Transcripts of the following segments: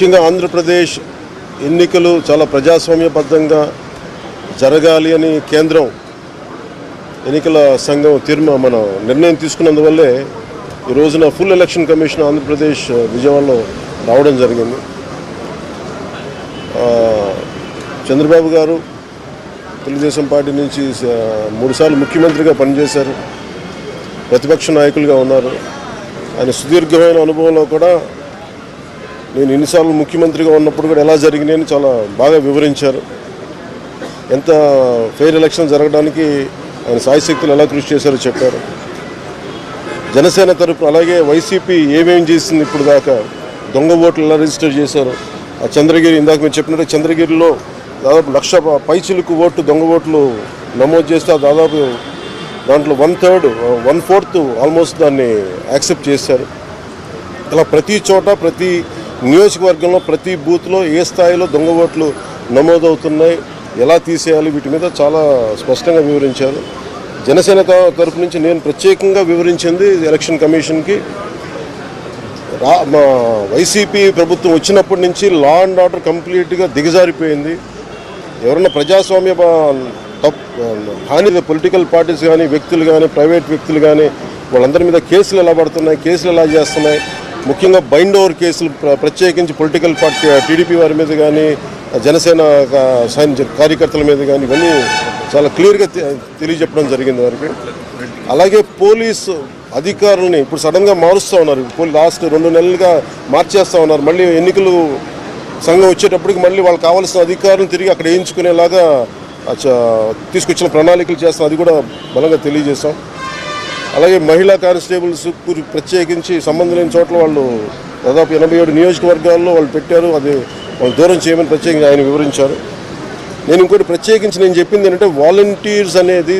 ముఖ్యంగా ఆంధ్రప్రదేశ్ ఎన్నికలు చాలా ప్రజాస్వామ్యబద్ధంగా జరగాలి అని కేంద్రం ఎన్నికల సంఘం నిర్ణయం తీసుకున్నందువల్లే ఈ రోజున ఫుల్ ఎలక్షన్ కమిషన్ ఆంధ్రప్రదేశ్ విజయవాడలో రావడం జరిగింది. చంద్రబాబు గారు తెలుగుదేశం పార్టీ నుంచి 3 సార్లు ముఖ్యమంత్రిగా పనిచేశారు, ప్రతిపక్ష నాయకులుగా ఉన్నారు. ఆయన సుదీర్ఘమైన అనుభవంలో కూడా నేను ఎన్నిసార్లు ముఖ్యమంత్రిగా ఉన్నప్పుడు కూడా ఎలా జరిగినాయని చాలా బాగా వివరించారు. ఎంత ఫెయిర్ ఎలక్షన్ జరగడానికి ఆయన సాయశక్తులు ఎలా కృషి చేశారో చెప్పారు. జనసేన తరపున అలాగే వైసీపీ ఏమేం చేసింది ఇప్పుడు దాకా, దొంగ ఓట్లు ఎలా రిజిస్టర్ చేశారు, ఆ చంద్రగిరి ఇందాక మీరు చెప్పినట్టు చంద్రగిరిలో దాదాపు 1,00,000 పైచిలకు ఓట్లు దొంగ ఓట్లు నమోదు చేస్తే దాదాపు దాంట్లో 1/4 ఆల్మోస్ట్ దాన్ని యాక్సెప్ట్ చేశారు. ఇలా ప్రతి చోట ప్రతి నియోజకవర్గంలో ప్రతి బూత్లో ఏ స్థాయిలో దొంగ ఓట్లు నమోదవుతున్నాయి, ఎలా తీసేయాలి, వీటి మీద చాలా స్పష్టంగా వివరించారు. జనసేన తరపు నుంచి నేను ప్రత్యేకంగా వివరించింది ఎలక్షన్ కమిషన్కి, మా వైసీపీ ప్రభుత్వం వచ్చినప్పటి నుంచి లా అండ్ ఆర్డర్ కంప్లీట్గా దిగజారిపోయింది. ఎవరైనా ప్రజాస్వామ్య హాని పొలిటికల్ పార్టీస్ కానీ వ్యక్తులు కానీ ప్రైవేట్ వ్యక్తులు కానీ వాళ్ళందరి మీద కేసులు ఎలా పడుతున్నాయి, కేసులు ఎలా చేస్తున్నాయి, ముఖ్యంగా బైండ్ ఓవర్ కేసులు ప్రత్యేకించి పొలిటికల్ పార్టీ టీడీపీ వారి మీద కానీ జనసేన కార్యకర్తల మీద కానీ ఇవన్నీ చాలా క్లియర్గా తెలియజెప్పడం జరిగింది వారికి. అలాగే పోలీసు అధికారులని ఇప్పుడు సడన్గా మారుస్తూ ఉన్నారు. లాస్ట్ 2 నెలలుగా మార్చేస్తూ ఉన్నారు. మళ్ళీ ఎన్నికలు సంఘం వచ్చేటప్పటికి మళ్ళీ వాళ్ళకి కావాల్సిన అధికారులను తిరిగి అక్కడ వేయించుకునేలాగా తీసుకొచ్చిన ప్రణాళికలు చేస్తాం, అది కూడా బలంగా తెలియజేస్తాం. అలాగే మహిళా కానిస్టేబుల్స్ ప్రత్యేకించి సంబంధం లేని చోట్ల వాళ్ళు దాదాపు 87 నియోజకవర్గాల్లో వాళ్ళు పెట్టారు. అది వాళ్ళు దూరం చేయమని ప్రత్యేకంగా ఆయన వివరించారు. నేను ఇంకోటి ప్రత్యేకించి నేను చెప్పింది ఏంటంటే వాలంటీర్స్ అనేది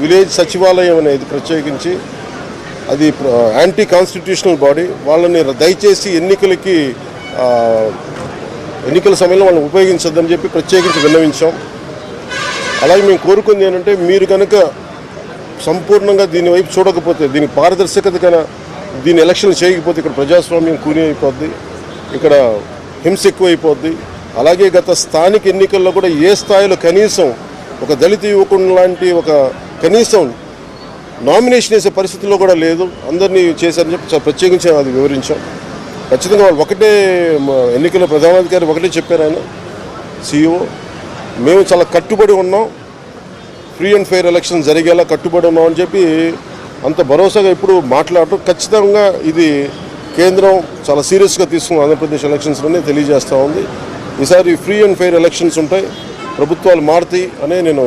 విలేజ్ సచివాలయం అనేది ప్రత్యేకించి అది యాంటీ కాన్స్టిట్యూషనల్ బాడీ. వాళ్ళని దయచేసి ఎన్నికల సమయంలో వాళ్ళని ఉపయోగించొద్దని చెప్పి ప్రత్యేకించి విన్నవించాం. అలాగే మేము కోరుకుంది ఏంటంటే మీరు కనుక సంపూర్ణంగా దీని వైపు చూడకపోతే, దీని పారదర్శకత కన్నా దీని ఎలక్షన్ చేయకపోతే ఇక్కడ ప్రజాస్వామ్యం కూని అయిపోద్ది, ఇక్కడ హింస ఎక్కువైపోద్ది. అలాగే గత స్థానిక ఎన్నికల్లో కూడా ఏ స్థాయిలో కనీసం ఒక దళిత యువకుడు లాంటి ఒక కనీసం నామినేషన్ వేసే పరిస్థితుల్లో కూడా లేదు, అందరినీ చేశారని చెప్పి ప్రత్యేకించి అది వివరించాం. ఖచ్చితంగా వాళ్ళు ఒకటే ఎన్నికల ప్రధానాధికారి ఒకటే చెప్పారు, ఆయన CEO, మేము చాలా కట్టుబడి ఉన్నాం, ఫ్రీ అండ్ ఫెయిర్ ఎలక్షన్ జరిగేలా కట్టుబడి ఉన్నాం అని చెప్పి అంత భరోసాగా ఇప్పుడు మాట్లాడటం ఖచ్చితంగా ఇది కేంద్రం చాలా సీరియస్గా తీసుకున్న ఆంధ్రప్రదేశ్ ఎలక్షన్స్లోనే తెలియజేస్తూ ఉంది. ఈసారి ఫ్రీ అండ్ ఫెయిర్ ఎలక్షన్స్ ఉంటాయి, ప్రభుత్వాలు మారుతాయి అనే నేను